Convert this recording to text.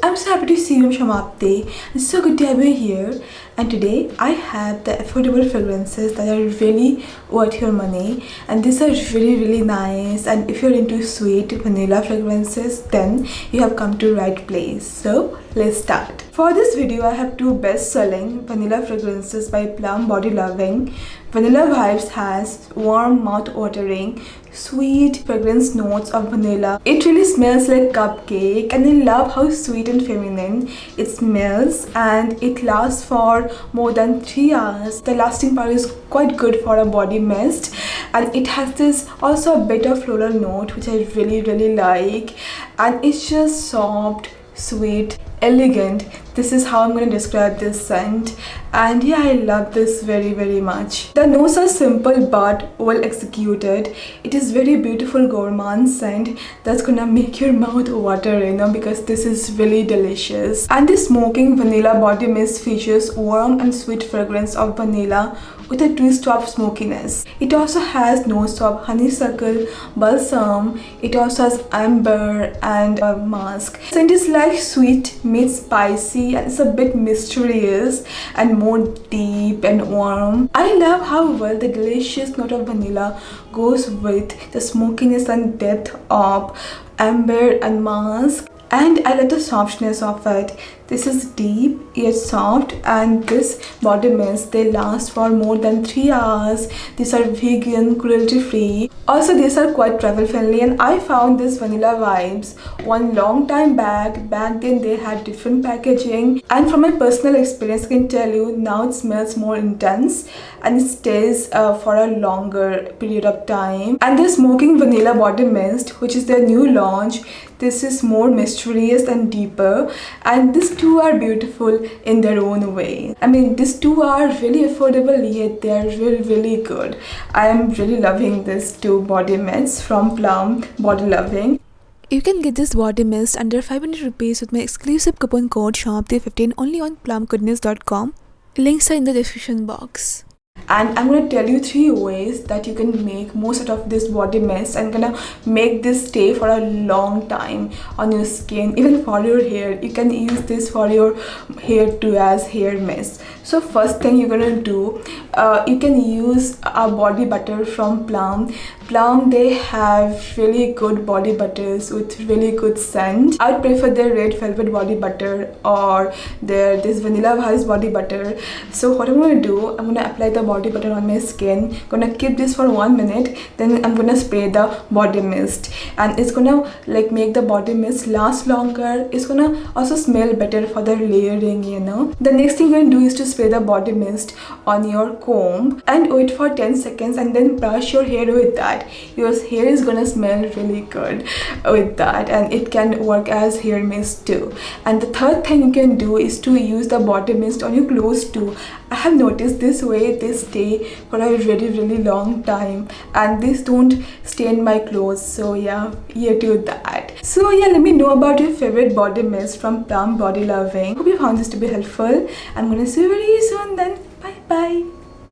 I'm so happy to see you, Shamapti. It's so good to have you here. And today I have the affordable fragrances that are really worth your money. And these are really nice. And if you're into sweet vanilla fragrances, then you have come to the right place. So let's start. For this video, I have two best-selling vanilla fragrances by Plum Body Loving. Vanilla Vibes has warm, mouth-watering, sweet fragrance notes of vanilla. It really smells like cupcake, and I love how sweet and feminine it smells, and it lasts for more than 3 hours. The lasting power is quite good for a body mist, and it has this also a bit of floral note which I really like, and it's just soft, sweet, elegant. This is how I'm going to describe this scent, and yeah, I love this very much. The notes are simple but well executed. It is very beautiful gourmand scent that's gonna make your mouth water, because this is really delicious. And this smoking vanilla body mist features warm and sweet fragrance of vanilla with a twist of smokiness. It also has notes of honeysuckle, balsam. It also has amber and musk. Scent is like sweet meets spicy, and it's a bit mysterious and more deep and warm. I love how well the delicious note of vanilla goes with the smokiness and depth of amber and musk. And I love the softness of it. This is deep yet soft, and this body mist, they last for more than 3 hours. These are vegan, cruelty free. Also, these are quite travel friendly, and I found this Vanilla Vibes one long time back. Back then they had different packaging, and from my personal experience I can tell you now it smells more intense and it stays for a longer period of time. And the smoking vanilla body mist, which is their new launch, this is more mysterious and deeper, and these two are beautiful in their own way. I mean, these two are really affordable, yet they are really good. I am really loving these two body mists from Plum Body Loving. You can get this body mist under 500 rupees with my exclusive coupon code SHAMAPTI15 only on plumgoodness.com. Links are in the description box. And I'm going to tell you 3 ways that you can make most out of this body mist and gonna make this stay for a long time on your skin, even for your hair. You can use this for your hair too as hair mist. So first thing you're gonna do, you can use a body butter from Plum. Plum, they have really good body butters with really good scent. I would prefer their red velvet body butter or this Vanilla Vibes body butter. So what I'm going to do, I'm going to apply the body butter on my skin. Gonna keep this for 1 minute, then I'm gonna spray the body mist, and it's gonna like make the body mist last longer. It's gonna also smell better for the layering. The next thing you're gonna do is to spray the body mist on your comb and wait for 10 seconds, and then brush your hair with that. Your hair is gonna smell really good with that, and it can work as hair mist too. And the third thing you can do is to use the body mist on your clothes too. I have noticed this way they stay for a really long time, and these don't stain my clothes. So yeah, here to that. So yeah, let me know about your favorite body mist from Plum Body Loving. Hope you found this to be helpful. I'm gonna see you very soon then. Bye.